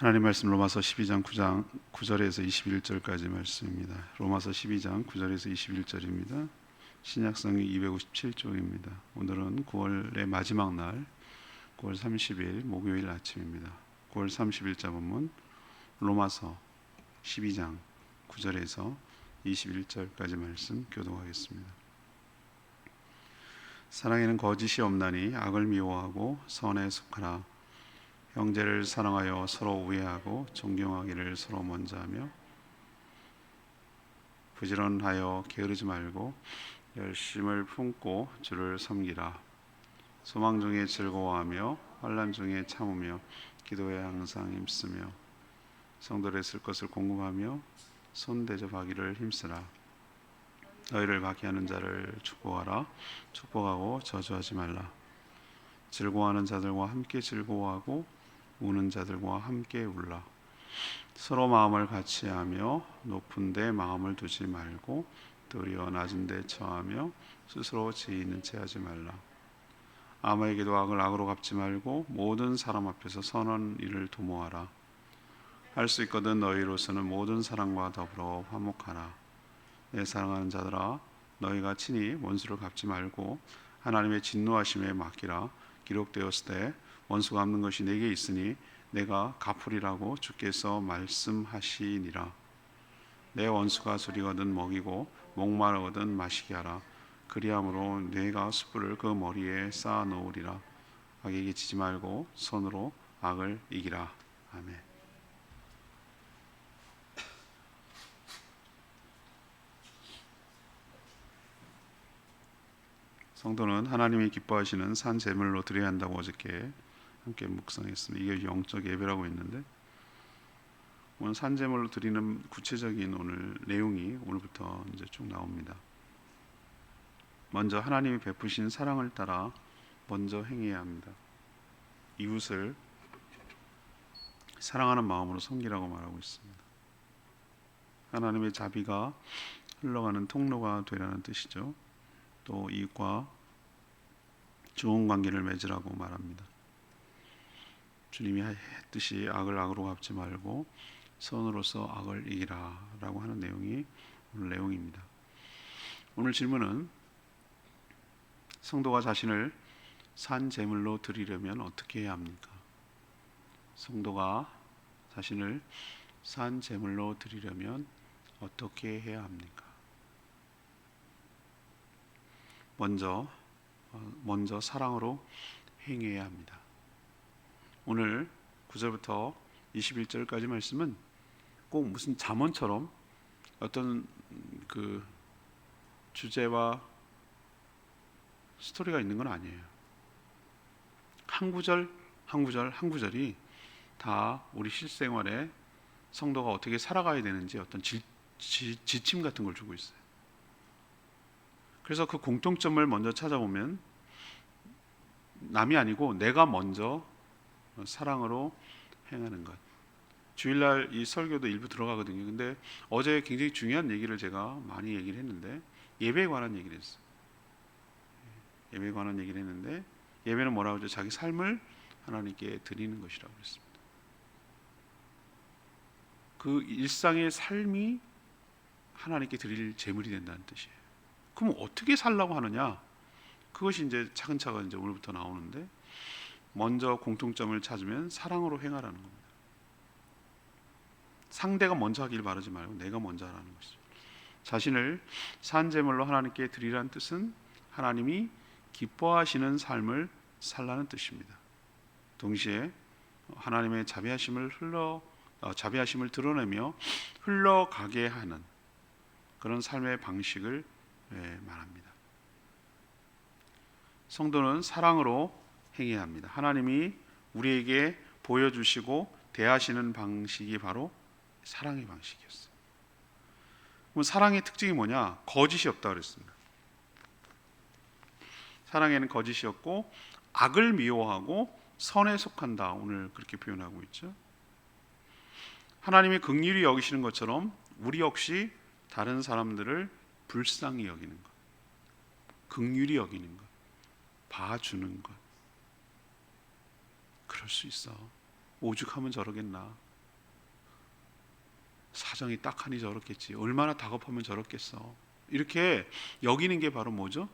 하나님 말씀 로마서 12장 9절에서 21절까지 말씀입니다. 로마서 12장 9절에서 21절입니다. 신약성경 257쪽입니다. 오늘은 9월의 마지막 날 9월 30일 목요일 아침입니다. 9월 30일자 본문 로마서 12장 9절에서 21절까지 말씀 교독하겠습니다. 사랑에는 거짓이 없나니 악을 미워하고 선에 속하라. 형제를 사랑하여 서로 우애하고 존경하기를 서로 먼저 하며 부지런하여 게으르지 말고 열심을 품고 주를 섬기라. 소망 중에 즐거워하며 환난 중에 참으며 기도에 항상 힘쓰며 성도들의 쓸 것을 공급하며 손 대접하기를 힘쓰라. 너희를 박해하는 자를 축복하라. 축복하고 저주하지 말라. 즐거워하는 자들과 함께 즐거워하고 우는 자들과 함께 울라. 서로 마음을 같이 하며 높은 데 마음을 두지 말고 도리어 낮은 데 처하며 스스로 지혜 있는 채 하지 말라. 아무에게도 악을 악으로 갚지 말고 모든 사람 앞에서 선한 일을 도모하라. 할 수 있거든 너희로서는 모든 사람과 더불어 화목하라. 내 사랑하는 자들아, 너희가 친히 원수를 갚지 말고 하나님의 진노하심에 맡기라. 기록되었을 때 원수가 갚는 것이 내게 있으니 내가 갚으리라고 주께서 말씀하시니라. 내 원수가 줄이거든 먹이고 목마르거든 마시게 하라. 그리함으로 내가 숯불을 그 머리에 쌓아 놓으리라. 악에게 지지 말고 손으로 악을 이기라. 아멘. 성도는 하나님이 기뻐하시는 산 제물로 드려야 한다고 어저께 함께 묵상했습니다. 이게 영적 예배라고 했는데 오늘 산 제물로 드리는 구체적인 오늘 내용이 오늘부터 이제 쭉 나옵니다. 먼저 하나님이 베푸신 사랑을 따라 먼저 행해야 합니다. 이웃을 사랑하는 마음으로 섬기라고 말하고 있습니다. 하나님의 자비가 흘러가는 통로가 되라는 뜻이죠. 또 이웃과 좋은 관계를 맺으라고 말합니다. 주님이 했듯이 악을 악으로 갚지 말고 선으로서 악을 이기라 라고 하는 내용이 오늘 내용입니다. 오늘 질문은 성도가 자신을 산 제물로 드리려면 어떻게 해야 합니까? 성도가 자신을 산 제물로 드리려면 어떻게 해야 합니까? 먼저 사랑으로 행해야 합니다. 오늘 9절부터 21절까지 말씀은 꼭 무슨 잠언처럼 어떤 그 주제와 스토리가 있는 건 아니에요. 한 구절이 다 우리 실생활에 성도가 어떻게 살아가야 되는지 어떤 지침 같은 걸 주고 있어요. 그래서 그 공통점을 먼저 찾아보면 남이 아니고 내가 먼저 사랑으로 행하는 것. 주일날 이 설교도 일부 들어가거든요. 근데 어제 굉장히 중요한 얘기를 제가 많이 얘기를 했는데 예배에 관한 얘기를 했어요. 예배에 관한 얘기를 했는데 예배는 뭐라고 하죠? 자기 삶을 하나님께 드리는 것이라고 했습니다. 그 일상의 삶이 하나님께 드릴 제물이 된다는 뜻이에요. 그럼 어떻게 살라고 하느냐? 그것이 이제 차근차근 이제 오늘부터 나오는데 먼저 공통점을 찾으면 사랑으로 행하라는 겁니다. 상대가 먼저 하길 바라지 말고 내가 먼저 하라는 것이죠. 자신을 산 제물로 하나님께 드리라는 뜻은 하나님이 기뻐하시는 삶을 살라는 뜻입니다. 동시에 하나님의 자비하심을 드러내며 흘러가게 하는 그런 삶의 방식을 말합니다. 성도는 사랑으로 행해야 합니다. 하나님이 우리에게 보여주시고 대하시는 방식이 바로 사랑의 방식이었어요. 그럼 사랑의 특징이 뭐냐? 거짓이 없다 그랬습니다. 사랑에는 거짓이 없고 악을 미워하고 선에 속한다. 오늘 그렇게 표현하고 있죠. 하나님이 긍휼히 여기시는 것처럼 우리 역시 다른 사람들을 불쌍히 여기는 것, 긍휼히 여기는 것, 봐주는 것. 그럴 수 있어. 오죽하면 저러겠나. 사정이 딱하니 저렇겠지. 얼마나 다급하면 저렇겠어. 이렇게 여기는 게 바로 뭐죠?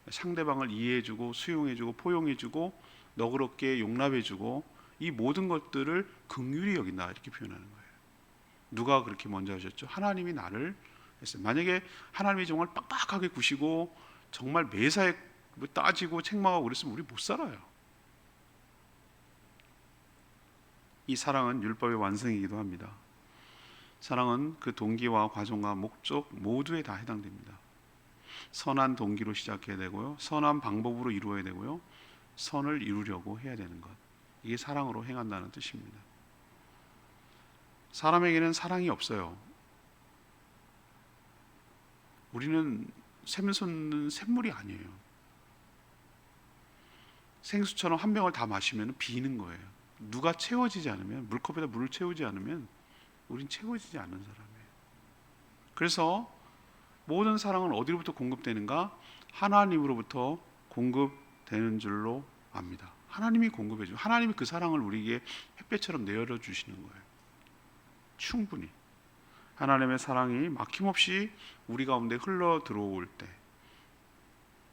상대방을 이해해주고 수용해주고 포용해주고 너그럽게 용납해주고 이 모든 것들을 긍휼히 여긴다 이렇게 표현하는 거예요. 누가 그렇게 먼저 하셨죠? 하나님이 나를 했어요. 만약에 하나님이 정말 빡빡하게 구시고 정말 매사에 따지고 책망하고 그랬으면 우리 못 살아요. 이 사랑은 율법의 완성이기도 합니다. 사랑은 그 동기와 과정과 목적 모두에 다 해당됩니다. 선한 동기로 시작해야 되고요, 선한 방법으로 이루어야 되고요, 선을 이루려고 해야 되는 것, 이게 사랑으로 행한다는 뜻입니다. 사람에게는 사랑이 없어요. 우리는 샘솟는 샘물이 아니에요. 생수처럼 한 병을 다 마시면 비는 거예요. 누가 채워지지 않으면, 물컵에다 물을 채우지 않으면 우린 채워지지 않는 사람이에요. 그래서 모든 사랑은 어디로부터 공급되는가? 하나님으로부터 공급되는 줄로 압니다. 하나님이 공급해 주고 하나님이 그 사랑을 우리에게 햇볕처럼 내려 주시는 거예요. 충분히 하나님의 사랑이 막힘없이 우리 가운데 흘러 들어올 때,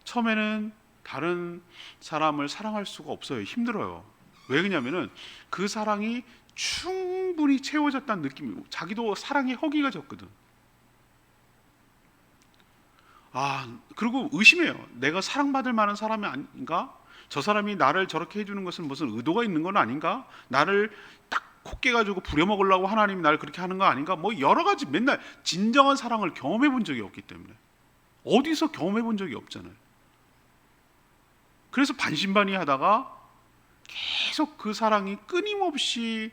처음에는 다른 사람을 사랑할 수가 없어요. 힘들어요. 왜 그러냐면은 그 사랑이 충분히 채워졌다는 느낌이고, 자기도 사랑의 허기가 졌거든. 그리고 의심해요. 내가 사랑받을 만한 사람이 아닌가? 저 사람이 나를 저렇게 해주는 것은 무슨 의도가 있는 건 아닌가? 나를 딱 콧게 가지고 부려먹으려고 하나님이 나를 그렇게 하는 거 아닌가? 뭐 여러 가지, 맨날 진정한 사랑을 경험해 본 적이 없기 때문에, 어디서 경험해 본 적이 없잖아요. 그래서 반신반의하다가 계속 그 사랑이 끊임없이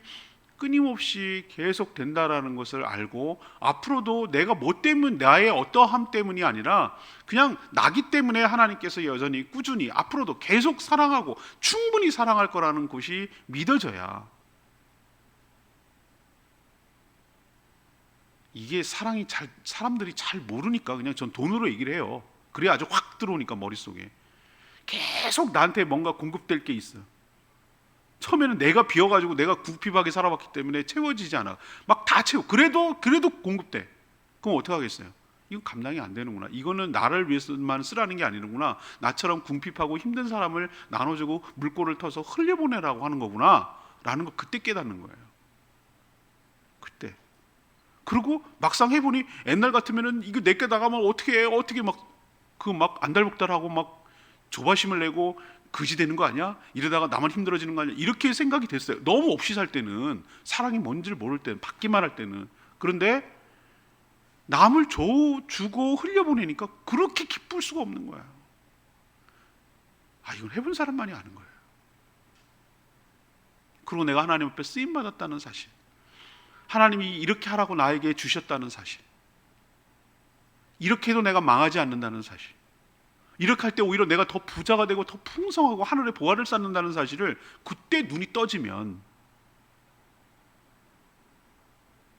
계속 된다라는 것을 알고, 앞으로도 내가 뭐 때문, 나의 어떠함 때문이 아니라 그냥 나기 때문에 하나님께서 여전히 꾸준히 앞으로도 계속 사랑하고 충분히 사랑할 거라는 것이 믿어져야, 이게 사람들이 잘 모르니까 그냥 전 돈으로 얘기를 해요. 그래야 아주 확 들어오니까 머릿속에 계속 나한테 뭔가 공급될 게 있어. 처음에는 내가 비어가지고 내가 궁핍하게 살아왔기 때문에 채워지지 않아. 막 다 채워. 그래도 공급돼. 그럼 어떻게 하겠어요? 이건 감당이 안 되는구나. 이거는 나를 위해서만 쓰라는 게 아니는구나. 나처럼 궁핍하고 힘든 사람을 나눠주고 물꼬를 터서 흘려보내라고 하는 거구나 라는 거 그때 깨닫는 거예요. 그때. 그리고 막상 해보니 옛날 같으면은 이거 내게 나가면 어떻게 해? 어떻게 막 안달복달하고 막 조바심을 내고 그지 되는 거 아니야? 이러다가 나만 힘들어지는 거 아니야? 이렇게 생각이 됐어요. 너무 없이 살 때는, 사랑이 뭔지를 모를 때는, 받기만 할 때는. 그런데 남을 주고 흘려보내니까 그렇게 기쁠 수가 없는 거야. 이건 해본 사람만이 아는 거예요. 그리고 내가 하나님 앞에 쓰임 받았다는 사실, 하나님이 이렇게 하라고 나에게 주셨다는 사실, 이렇게 해도 내가 망하지 않는다는 사실, 이렇게 할 때 오히려 내가 더 부자가 되고 더 풍성하고 하늘의 보화를 쌓는다는 사실을 그때 눈이 떠지면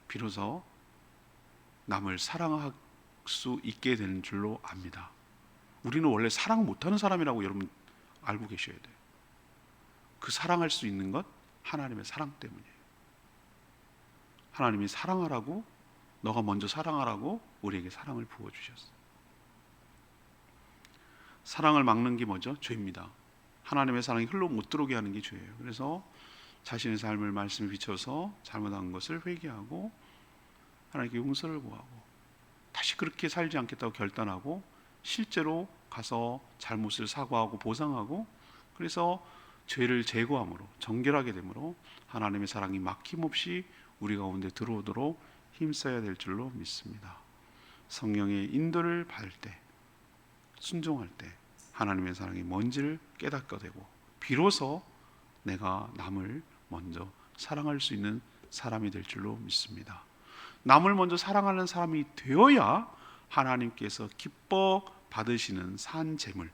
비로소 남을 사랑할 수 있게 되는 줄로 압니다. 우리는 원래 사랑 못하는 사람이라고 여러분 알고 계셔야 돼요. 그 사랑할 수 있는 것 하나님의 사랑 때문이에요. 하나님이 사랑하라고, 너가 먼저 사랑하라고 우리에게 사랑을 부어주셨어요. 사랑을 막는 게 뭐죠? 죄입니다. 하나님의 사랑이 흘러 못 들어오게 하는 게 죄예요. 그래서 자신의 삶을 말씀에 비춰서 잘못한 것을 회개하고 하나님께 용서를 구하고 다시 그렇게 살지 않겠다고 결단하고 실제로 가서 잘못을 사과하고 보상하고, 그래서 죄를 제거함으로 정결하게 되므로 하나님의 사랑이 막힘없이 우리 가운데 들어오도록 힘써야 될 줄로 믿습니다. 성령의 인도를 받을 때, 순종할 때 하나님의 사랑이 뭔지를 깨닫게 되고 비로소 내가 남을 먼저 사랑할 수 있는 사람이 될 줄로 믿습니다. 남을 먼저 사랑하는 사람이 되어야 하나님께서 기뻐 받으시는 산 제물,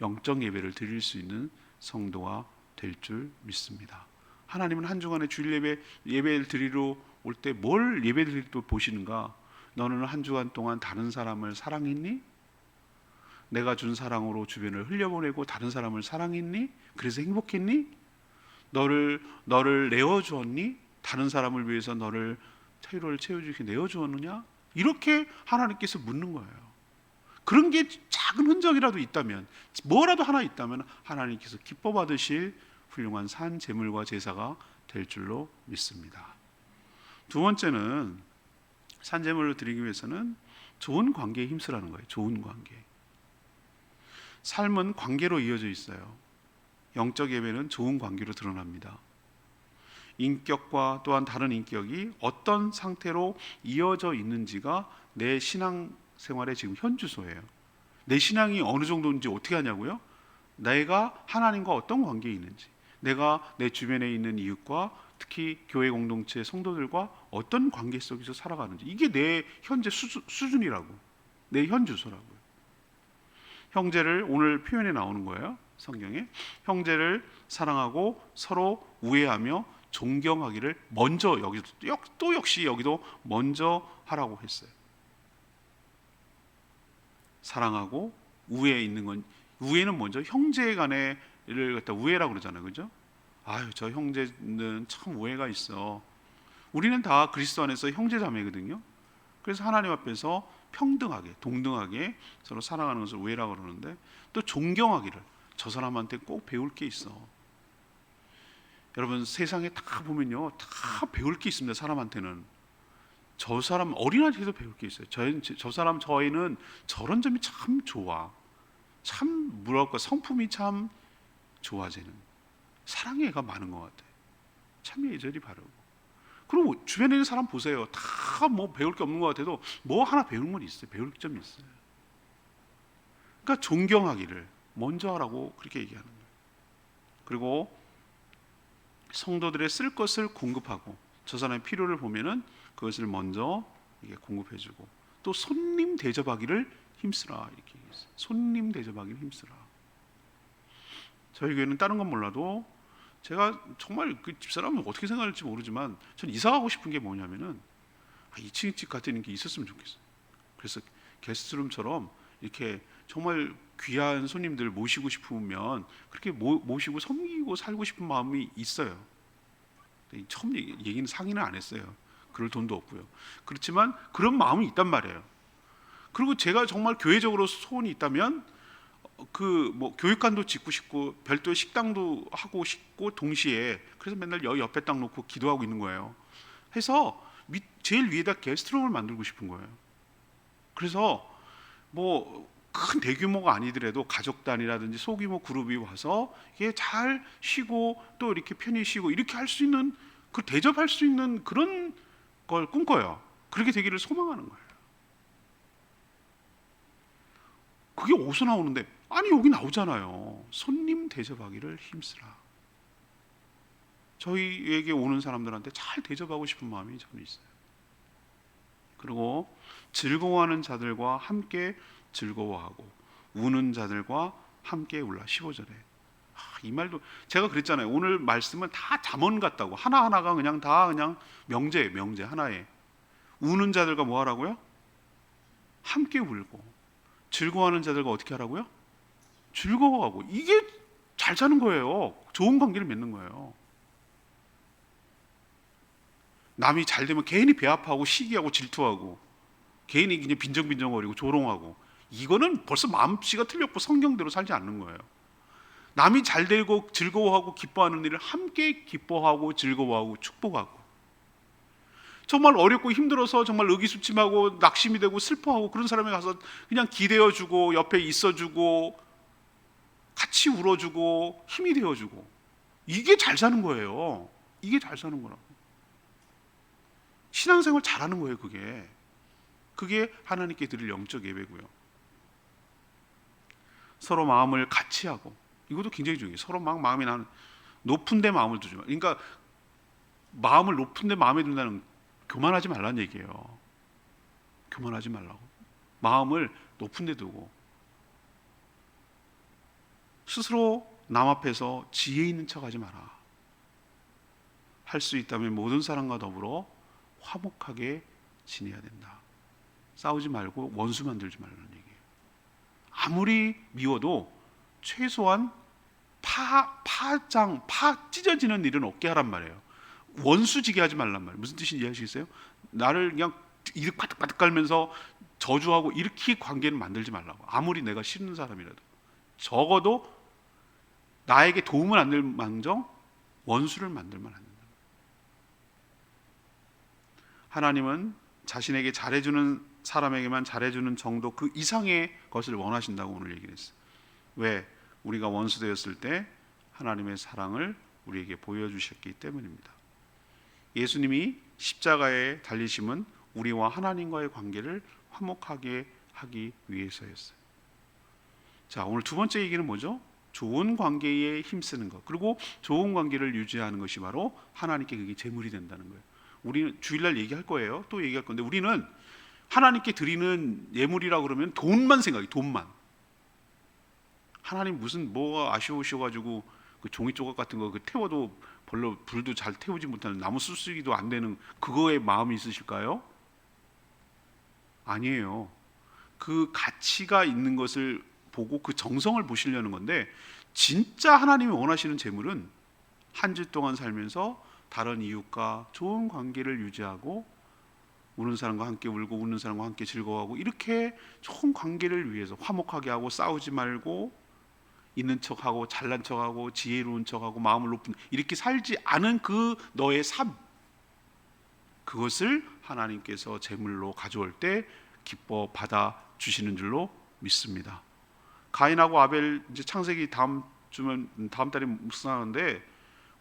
영적 예배를 드릴 수 있는 성도가 될 줄 믿습니다. 하나님은 한 주간의 주일 예배를 드리러 올 때 뭘 예배 드리러 보시는가? 너는 한 주간 동안 다른 사람을 사랑했니? 내가 준 사랑으로 주변을 흘려보내고 다른 사람을 사랑했니? 그래서 행복했니? 너를 내어주었니? 다른 사람을 위해서 너를 태로를 채워주기 내어주었느냐? 이렇게 하나님께서 묻는 거예요. 그런 게 작은 흔적이라도 있다면, 뭐라도 하나 있다면 하나님께서 기뻐 받으실 훌륭한 산 제물과 제사가 될 줄로 믿습니다. 두 번째는 산 제물을 드리기 위해서는 좋은 관계에 힘쓰라는 거예요. 좋은 관계. 삶은 관계로 이어져 있어요. 영적 예배는 좋은 관계로 드러납니다. 인격과 또한 다른 인격이 어떤 상태로 이어져 있는지가 내 신앙 생활의 지금 현주소예요. 내 신앙이 어느 정도인지 어떻게 하냐고요? 내가 하나님과 어떤 관계에 있는지, 내가 내 주변에 있는 이웃과 특히 교회 공동체 성도들과 어떤 관계 속에서 살아가는지, 이게 내 현재 수준이라고, 내 현주소라고요. 형제를 오늘 표현에 나오는 거예요. 성경에 형제를 사랑하고 서로 우애하며 존경하기를 먼저, 여기도 또 역시 여기도 먼저 하라고 했어요. 사랑하고 우애에 있는 건, 우애는 먼저 형제 간에를 갖다 우애라고 그러잖아요, 그죠? 아유, 저 형제는 참 우애가 있어. 우리는 다 그리스도 안에서 형제자매거든요. 그래서 하나님 앞에서 평등하게, 동등하게 서로 사랑하는 것을 우애라고 그러는데, 또 존경하기를, 저 사람한테 꼭 배울 게 있어. 여러분, 세상에 다 보면요, 다 배울 게 있습니다. 사람한테는. 저 사람, 어린아이한테도 배울 게 있어요. 저 사람, 저희는 저런 점이 참 좋아. 참 뭐랄까, 성품이 참 좋아지는, 사랑의 애가 많은 것 같아요. 참 예절이 바르고. 그리고 주변에 있는 사람 보세요. 다 뭐 배울 게 없는 것 같아도 뭐 하나 배우는 건 있어요. 배울 점이 있어요. 그러니까 존경하기를 먼저 하라고 그렇게 얘기하는 거예요. 그리고 성도들의 쓸 것을 공급하고, 저 사람의 필요를 보면은 그것을 먼저 이게 공급해주고, 또 손님 대접하기를 힘쓰라, 이렇게 얘기했어요. 손님 대접하기를 힘쓰라. 저희 교회는 다른 건 몰라도 제가 정말 그 집사람은 어떻게 생각할지 모르지만 전 이사 가고 싶은 게 뭐냐면은 2층 집 같은 게 있었으면 좋겠어요. 그래서 게스트룸처럼 이렇게 정말 귀한 손님들 모시고 싶으면 그렇게 모시고 섬기고 살고 싶은 마음이 있어요. 처음 얘기는 상의는 안 했어요. 그럴 돈도 없고요. 그렇지만 그런 마음이 있단 말이에요. 그리고 제가 정말 교회적으로 소원이 있다면 그 뭐 교육관도 짓고 싶고 별도의 식당도 하고 싶고, 동시에 그래서 맨날 여기 옆에 딱 놓고 기도하고 있는 거예요. 해서 제일 위에다 게스트룸을 만들고 싶은 거예요. 그래서 뭐 큰 대규모가 아니더라도 가족 단위라든지 소규모 그룹이 와서 이게 잘 쉬고 또 이렇게 편히 쉬고 이렇게 할 수 있는, 그 대접할 수 있는 그런 걸 꿈꿔요. 그렇게 되기를 소망하는 거예요. 그게 어디서 나오는데? 아니, 여기 나오잖아요. 손님 대접하기를 힘쓰라. 저희에게 오는 사람들한테 잘 대접하고 싶은 마음이 저는 있어요. 그리고 즐거워하는 자들과 함께 즐거워하고 우는 자들과 함께 울라. 15절에 이 말도 제가 그랬잖아요. 오늘 말씀은 다 잠언 같다고, 하나하나가 그냥 다 그냥 명제 하나에. 우는 자들과 뭐 하라고요? 함께 울고. 즐거워하는 자들과 어떻게 하라고요? 즐거워하고. 이게 잘 사는 거예요. 좋은 관계를 맺는 거예요. 남이 잘 되면 괜히 배 아파하고 시기하고 질투하고 괜히 그냥 빈정빈정거리고 조롱하고, 이거는 벌써 마음씨가 틀렸고 성경대로 살지 않는 거예요. 남이 잘 되고 즐거워하고 기뻐하는 일을 함께 기뻐하고 즐거워하고 축복하고, 정말 어렵고 힘들어서 정말 의기소침하고 낙심이 되고 슬퍼하고 그런 사람에 가서 그냥 기대어주고 옆에 있어주고 같이 울어주고 힘이 되어주고, 이게 잘 사는 거예요. 이게 잘 사는 거라고. 신앙생활 잘하는 거예요. 그게 하나님께 드릴 영적 예배고요. 서로 마음을 같이 하고, 이것도 굉장히 중요해요. 서로 막 마음이 나는 높은 데 마음을 두지 마. 그러니까 마음을 높은 데 마음에 둔다는, 교만하지 말라는 얘기예요. 교만하지 말라고. 마음을 높은 데 두고 스스로 남 앞에서 지혜 있는 척하지 마라. 할 수 있다면 모든 사람과 더불어 화목하게 지내야 된다. 싸우지 말고 원수 만들지 말라는 얘기예요. 아무리 미워도 최소한 파 찢어지는 일은 없게 하란 말이에요. 원수지게 하지 말란 말이에요. 무슨 뜻인지 이해하시겠어요? 나를 그냥 이득 바득바득 깔면서 저주하고 이렇게 관계는 만들지 말라고. 아무리 내가 싫은 사람이라도 적어도 나에게 도움은 안 될 망정 원수를 만들면 안 된다. 하나님은 자신에게 잘해주는 사람에게만 잘해주는 정도 그 이상의 것을 원하신다고 오늘 얘기를 했어요. 왜? 우리가 원수 되었을 때 하나님의 사랑을 우리에게 보여주셨기 때문입니다. 예수님이 십자가에 달리심은 우리와 하나님과의 관계를 화목하게 하기 위해서였어요. 자, 오늘 두 번째 얘기는 뭐죠? 좋은 관계에 힘쓰는 것, 그리고 좋은 관계를 유지하는 것이 바로 하나님께 그게 제물이 된다는 거예요. 우리는 주일날 얘기할 거예요. 또 얘기할 건데 우리는 하나님께 드리는 예물이라고 그러면 돈만 생각해. 돈만. 하나님 무슨 뭐가 아쉬우셔가지고 그 종이 조각 같은 거 그 태워도 별로 불도 잘 태우지 못하는 나무 수수기도 안 되는 그거에 마음이 있으실까요? 아니에요. 그 가치가 있는 것을 보고 그 정성을 보시려는 건데, 진짜 하나님이 원하시는 제물은 한 주 동안 살면서 다른 이웃과 좋은 관계를 유지하고 우는 사람과 함께 울고 웃는 사람과 함께 즐거워하고 이렇게 좋은 관계를 위해서 화목하게 하고 싸우지 말고 있는 척하고 잘난 척하고 지혜로운 척하고 마음을 높은 이렇게 살지 않은 그 너의 삶, 그것을 하나님께서 제물로 가져올 때 기뻐 받아 주시는 줄로 믿습니다. 가인하고 아벨 이제 창세기 다음 달에 묵상하는데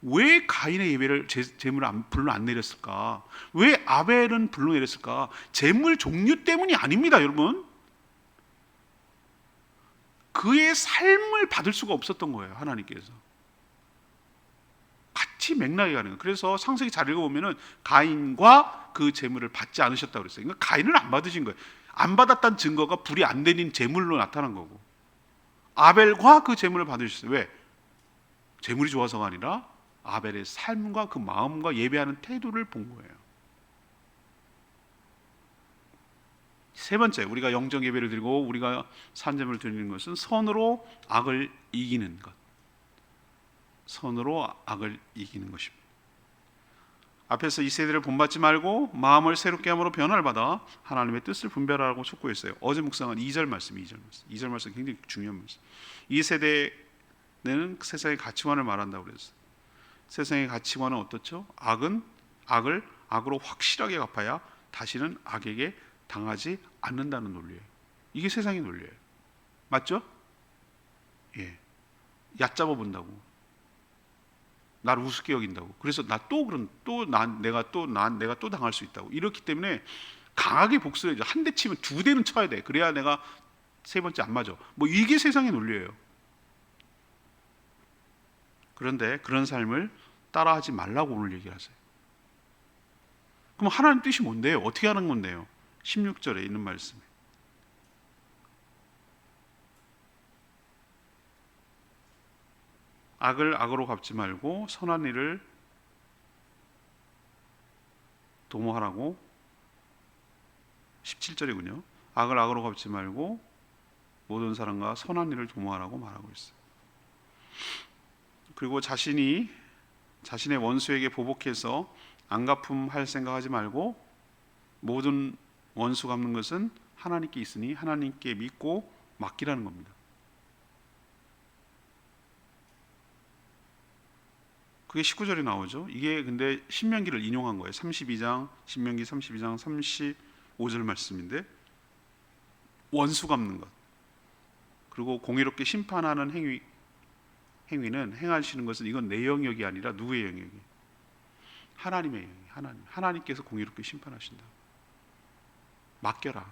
왜 가인의 예배를 제물을 불로 안 내렸을까? 왜 아벨은 불로 내렸을까? 제물 종류 때문이 아닙니다, 여러분. 그의 삶을 받을 수가 없었던 거예요, 하나님께서. 같이 맥락이 가는 거예요. 그래서 창세기 잘 읽어보면은 가인과 그 제물을 받지 않으셨다고 그랬어요. 그러니까 가인을 안 받으신 거예요. 안 받았다는 증거가 불이 안 내린 제물로 나타난 거고, 아벨과 그 제물을 받으셨어요. 왜? 제물이 좋아서가 아니라 아벨의 삶과 그 마음과 예배하는 태도를 본 거예요. 세 번째, 우리가 영적 예배를 드리고 우리가 산제물을 드리는 것은 선으로 악을 이기는 것. 선으로 악을 이기는 것입니다. 앞에서 이 세대를 본받지 말고 마음을 새롭게 함으로 변화를 받아 하나님의 뜻을 분별하라고 촉구했어요. 어제 묵상한 2절 말씀, 2절 말씀 굉장히 중요한 말씀. 이 세대는 세상의 가치관을 말한다고 그랬어요. 세상의 가치관은 어떻죠? 악은 악을 악으로 확실하게 갚아야 다시는 악에게 당하지 않는다는 논리예요. 이게 세상의 논리예요. 맞죠? 예. 얕잡아 본다고. 나를 우습게 여긴다고. 그래서 내가 또 당할 수 있다고. 이렇기 때문에 강하게 복수해야죠. 한 대 치면 두 대는 쳐야 돼. 그래야 내가 세 번째 안 맞아. 뭐 이게 세상의 논리예요. 그런데 그런 삶을 따라하지 말라고 오늘 얘기를 하세요. 그럼 하나님 뜻이 뭔데요? 어떻게 하는 건데요? 16절에 있는 말씀에 악을 악으로 갚지 말고 선한 일을 도모하라고. 17절이군요. 악을 악으로 갚지 말고 모든 사람과 선한 일을 도모하라고 말하고 있어요. 그리고 자신의 원수에게 보복해서 안갚음할 생각하지 말고 모든 원수 갚는 것은 하나님께 있으니 하나님께 믿고 맡기라는 겁니다. 그게 19절에 나오죠. 이게 근데 신명기를 인용한 거예요. 신명기 32장 35절 말씀인데, 원수 갚는 것 그리고 공의롭게 심판하는 행위는 행하시는 것은 이건 내 영역이 아니라 누구의 영역이? 하나님의 영역. 하나님께서 공의롭게 심판하신다. 맡겨라.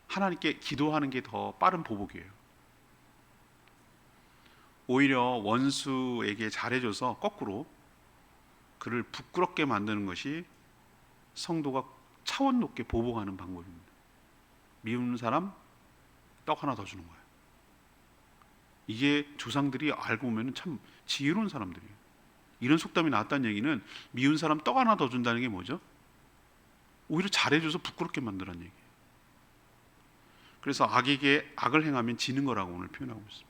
하나님께 기도하는 게 더 빠른 보복이에요. 오히려 원수에게 잘해줘서 거꾸로 그를 부끄럽게 만드는 것이 성도가 차원 높게 보복하는 방법입니다. 미운 사람 떡 하나 더 주는 거예요. 이게 조상들이 알고 보면 참 지혜로운 사람들이에요. 이런 속담이 나왔다는 얘기는 미운 사람 떡 하나 더 준다는 게 뭐죠? 오히려 잘해줘서 부끄럽게 만드라는 얘기예요. 그래서 악에게 악을 행하면 지는 거라고 오늘 표현하고 있습니다.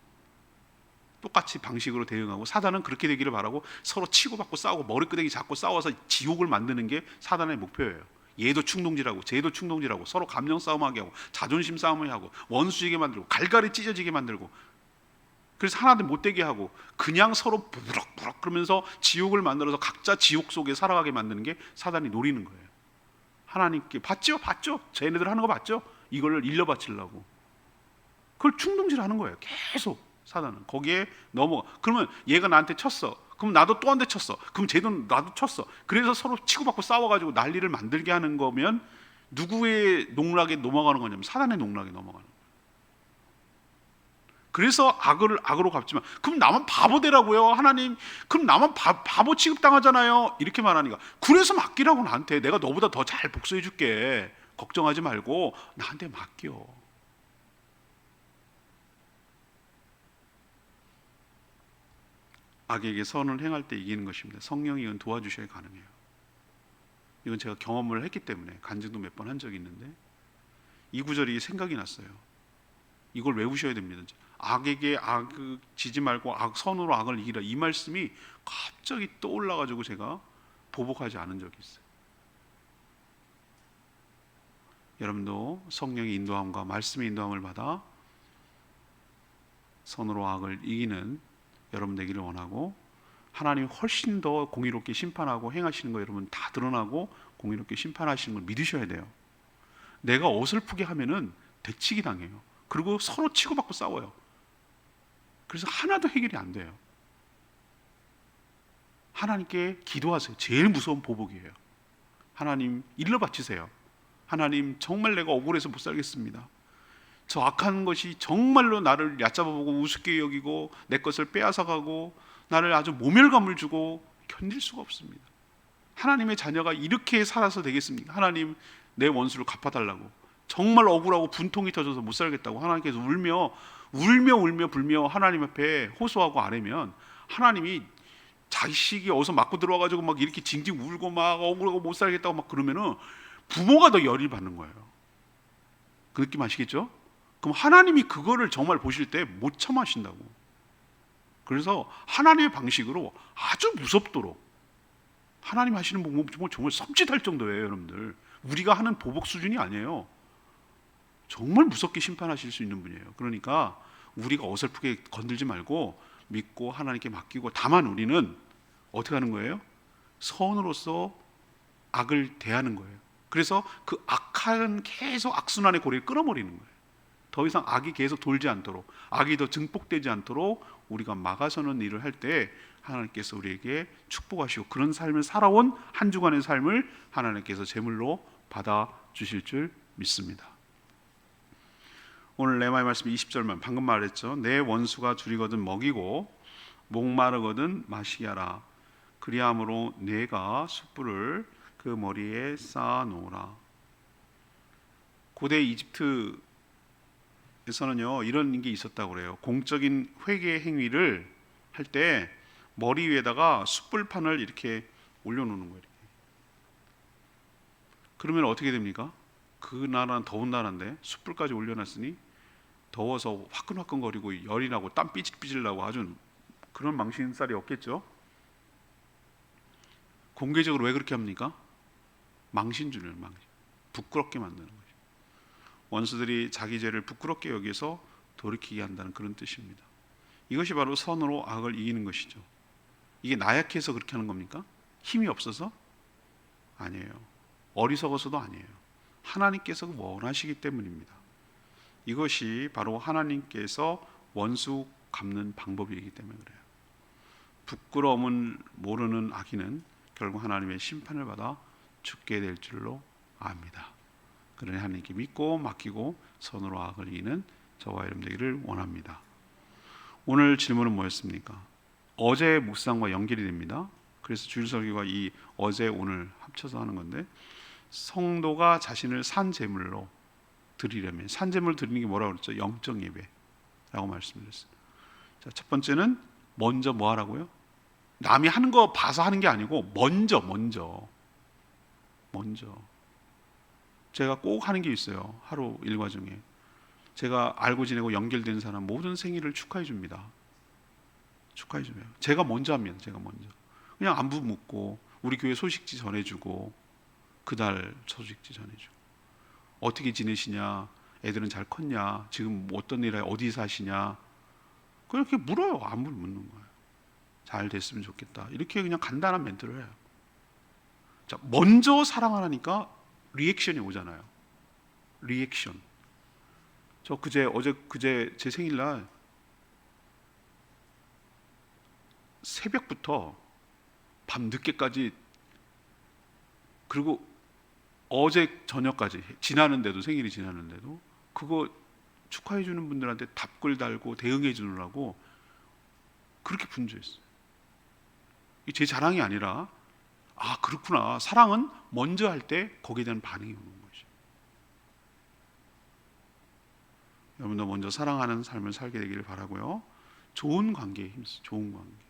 똑같이 방식으로 대응하고, 사단은 그렇게 되기를 바라고 서로 치고받고 싸우고 머리끄댕이 잡고 싸워서 지옥을 만드는 게 사단의 목표예요. 얘도 충동질하고 쟤도 충동질하고 서로 감정 싸움하게 하고 자존심 싸움을 하고 원수지게 만들고 갈갈이 찢어지게 만들고, 그래서 하나도 못되게 하고 그냥 서로 부럭부럭 그러면서 지옥을 만들어서 각자 지옥 속에 살아가게 만드는 게 사단이 노리는 거예요. 하나님께 봤죠? 쟤네들 하는 거 봤죠? 이걸 일러 바치려고 그걸 충동질하는 거예요. 계속 사단은 거기에 넘어가. 그러면 얘가 나한테 쳤어. 그럼 나도 또 한 대 쳤어. 그럼 쟤도 나도 쳤어. 그래서 서로 치고받고 싸워가지고 난리를 만들게 하는 거면 누구의 농락에 넘어가는 거냐면 사단의 농락에 넘어가는 거예요. 그래서 악을 악으로 갚지만, 그럼 나만 바보 되라고요 하나님? 그럼 나만 바보 취급당하잖아요 이렇게 말하니까, 그래서 맡기라고. 나한테 내가 너보다 더 잘 복수해 줄게, 걱정하지 말고 나한테 맡겨. 악에게 선을 행할 때 이기는 것입니다. 성령이 이건 도와주셔야 가능해요. 이건 제가 경험을 했기 때문에 간증도 몇 번 한 적이 있는데, 이 구절이 생각이 났어요. 이걸 외우셔야 됩니다. 악에게 악 지지 말고 선으로 악을 이기라, 이 말씀이 갑자기 떠올라가지고 제가 보복하지 않은 적이 있어요. 여러분도 성령의 인도함과 말씀의 인도함을 받아 선으로 악을 이기는 여러분 되기를 원하고, 하나님이 훨씬 더 공의롭게 심판하고 행하시는 거 여러분 다 드러나고 공의롭게 심판하시는 걸 믿으셔야 돼요. 내가 어설프게 하면은 대치기 당해요. 그리고 서로 치고받고 싸워요. 그래서 하나도 해결이 안 돼요. 하나님께 기도하세요. 제일 무서운 보복이에요. 하나님 일러 바치세요. 하나님 정말 내가 억울해서 못 살겠습니다. 저 악한 것이 정말로 나를 얕잡아보고 우습게 여기고 내 것을 빼앗아가고 나를 아주 모멸감을 주고 견딜 수가 없습니다. 하나님의 자녀가 이렇게 살아서 되겠습니까? 하나님 내 원수를 갚아달라고, 정말 억울하고 분통이 터져서 못 살겠다고 하나님께서 울며 불며 하나님 앞에 호소하고 아뢰면, 하나님이 자식이 어디서 맞고 들어와가지고 막 이렇게 징징 울고 막 억울하고 못 살겠다고 막 그러면은 부모가 더 열이 받는 거예요. 그 느낌 아시겠죠? 그럼 하나님이 그거를 정말 보실 때 못 참으신다고. 그래서 하나님의 방식으로 아주 무섭도록 하나님 하시는 방법 정말 섬찟할 정도예요. 여러분들, 우리가 하는 보복 수준이 아니에요. 정말 무섭게 심판하실 수 있는 분이에요. 그러니까 우리가 어설프게 건들지 말고 믿고 하나님께 맡기고, 다만 우리는 어떻게 하는 거예요? 선으로서 악을 대하는 거예요. 그래서 그 악한 계속 악순환의 고리를 끊어버리는 거예요. 더 이상 악이 계속 돌지 않도록, 악이 더 증폭되지 않도록 우리가 막아서는 일을 할 때 하나님께서 우리에게 축복하시고, 그런 삶을 살아온 한 주간의 삶을 하나님께서 제물로 받아 주실 줄 믿습니다. 오늘 레마의 말씀 20절만 방금 말했죠. 내 원수가 줄이거든 먹이고 목마르거든 마시게 하라. 그리함으로 내가 숯불을 그 머리에 쌓아 놓으라. 고대 이집트에서는요 이런 게 있었다고 그래요. 공적인 회개 행위를 할 때 머리 위에다가 숯불판을 이렇게 올려놓는 거예요. 그러면 어떻게 됩니까? 그 나라는 더운 나라인데 숯불까지 올려놨으니 더워서 화끈화끈거리고 열이 나고 땀 삐질삐질 나고 아주 그런 망신살이 없겠죠. 공개적으로 왜 그렇게 합니까? 망신 주는, 망신, 부끄럽게 만드는 거죠. 원수들이 자기 죄를 부끄럽게 여기서 돌이키게 한다는 그런 뜻입니다. 이것이 바로 선으로 악을 이기는 것이죠. 이게 나약해서 그렇게 하는 겁니까? 힘이 없어서? 아니에요. 어리석어서도 아니에요. 하나님께서 원하시기 때문입니다. 이것이 바로 하나님께서 원수 갚는 방법이기 때문에 그래요. 부끄러움을 모르는 악인은 결국 하나님의 심판을 받아 죽게 될 줄로 압니다. 그러니 하나님께 믿고 맡기고 선으로 악을 이기는 저와 여러분 되기를 원합니다. 오늘 질문은 뭐였습니까? 어제 묵상과 연결이 됩니다. 그래서 주일 설교가 이 어제 오늘 합쳐서 하는 건데, 성도가 자신을 산 제물로 드리려면, 산 제물 드리는 게 뭐라고 그랬죠? 영적 예배라고 말씀드렸어요. 자, 첫 번째는 먼저 뭐 하라고요? 남이 하는 거 봐서 하는 게 아니고 먼저 제가 꼭 하는 게 있어요. 하루 일과 중에 제가 알고 지내고 연결된 사람 모든 생일을 축하해 줍니다. 축하해 주세요. 제가 먼저 합니다. 제가 먼저. 그냥 안부 묻고 우리 교회 소식지 전해주고 그달 소식지 전해주고 어떻게 지내시냐, 애들은 잘 컸냐, 지금 어떤 일에 어디 사시냐, 그렇게 물어요. 안부를 묻는 거예요. 잘 됐으면 좋겠다. 이렇게 그냥 간단한 멘트를 해요. 자, 먼저 사랑하니까 리액션이 오잖아요. 리액션. 저 그제 제 생일날 새벽부터 밤 늦게까지, 그리고 어제 저녁까지 지나는데도, 생일이 지나는데도 그거 축하해 주는 분들한테 답글 달고 대응해 주느라고 그렇게 분주했어요. 이게 제 자랑이 아니라, 아 그렇구나, 사랑은 먼저 할 때 거기에 대한 반응이 오는 거죠. 여러분도 먼저 사랑하는 삶을 살게 되기를 바라고요. 좋은 관계에 힘쓰, 좋은 관계.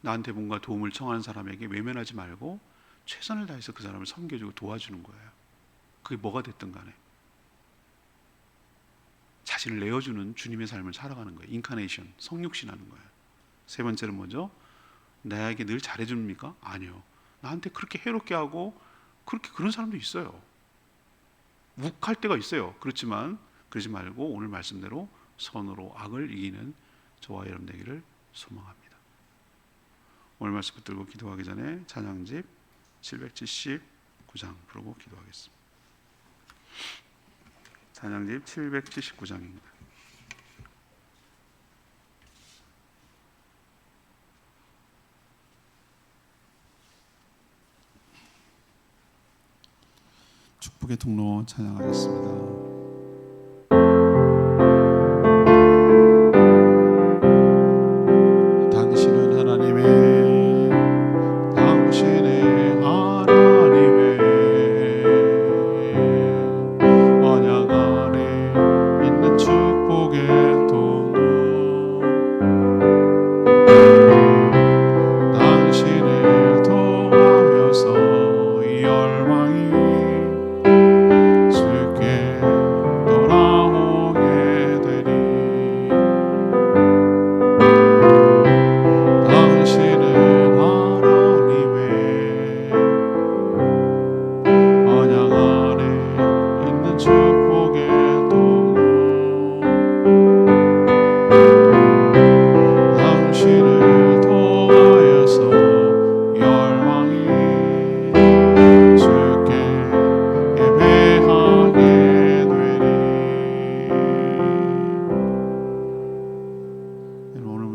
나한테 뭔가 도움을 청하는 사람에게 외면하지 말고 최선을 다해서 그 사람을 섬겨주고 도와주는 거예요. 그게 뭐가 됐든 간에 자신을 내어주는 주님의 삶을 살아가는 거예요. 인카네이션, 성육신하는 거예요. 세 번째는 뭐죠? 나에게 늘 잘해줍니까? 아니요. 나한테 그렇게 해롭게 하고 그런 사람도 있어요. 욱할 때가 있어요. 그렇지만 그러지 말고 오늘 말씀대로 선으로 악을 이기는 저와 여러분 되기를 소망합니다. 오늘 말씀 붙들고 기도하기 전에 찬양집 779장 부르고 기도하겠습니다. 찬양집 779장입니다. 축복의 통로 찬양하겠습니다.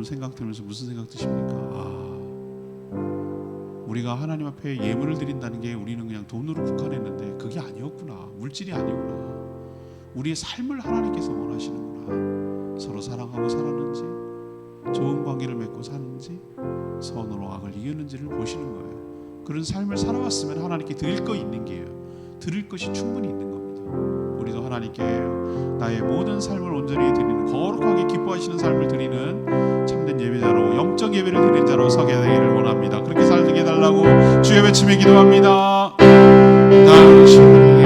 생각 들으면서 무슨 생각 드십니까? 우리가 하나님 앞에 예물을 드린다는 게 우리는 그냥 돈으로 국한했는데 그게 아니었구나. 물질이 아니구나. 우리의 삶을 하나님께서 원하시는구나. 서로 사랑하고 살았는지, 좋은 관계를 맺고 사는지, 선으로 악을 이겼는지를 보시는 거예요. 그런 삶을 살아왔으면 하나님께 드릴 거 있는 게요. 드릴 것이 충분히 있는 겁니다. 우리도 하나님께 나의 모든 삶을 온전히 드리는, 거룩하게 기뻐하시는 삶을 드리는 참된 예배자로, 영적 예배를 드리는 자로 서게 되기를 원합니다. 그렇게 살게 해달라고 주의 외치며 기도합니다. 당신의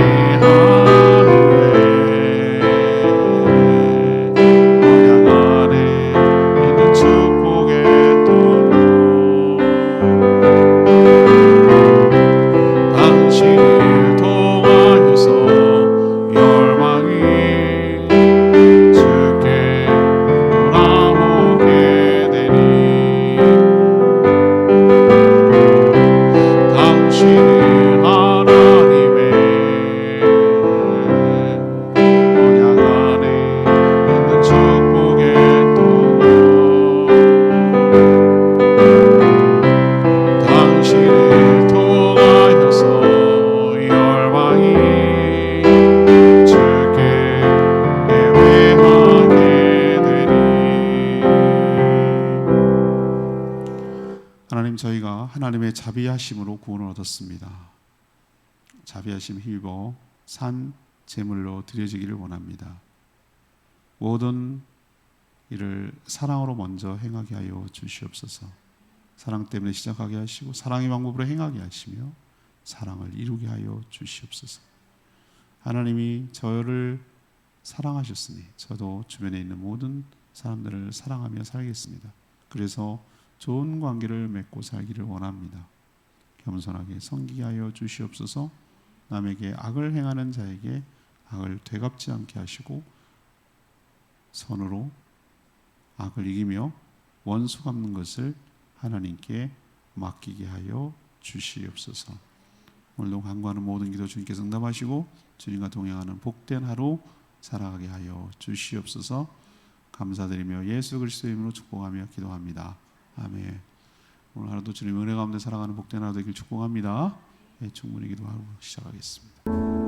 저희가 하나님의 자비하심으로 구원을 얻었습니다. 자비하심 힘입어 산 제물로 드려지기를 원합니다. 모든 일을 사랑으로 먼저 행하게 하여 주시옵소서. 사랑 때문에 시작하게 하시고 사랑의 방법으로 행하게 하시며 사랑을 이루게 하여 주시옵소서. 하나님이 저를 사랑하셨으니 저도 주변에 있는 모든 사람들을 사랑하며 살겠습니다. 그래서 좋은 관계를 맺고 살기를 원합니다. 겸손하게 섬기게 하여 주시옵소서. 남에게 악을 행하는 자에게 악을 되갚지 않게 하시고 선으로 악을 이기며 원수 갚는 것을 하나님께 맡기게 하여 주시옵소서. 오늘도 간구하는 모든 기도 주님께서 응답하시고 주님과 동행하는 복된 하루 살아가게 하여 주시옵소서. 감사드리며 예수 그리스도의 이름으로 축복하며 기도합니다. 아멘. 오늘 하루도 주님 은혜 가운데 살아가는 복된 하루 되길 축복합니다. 충분히 기도하고 시작하겠습니다.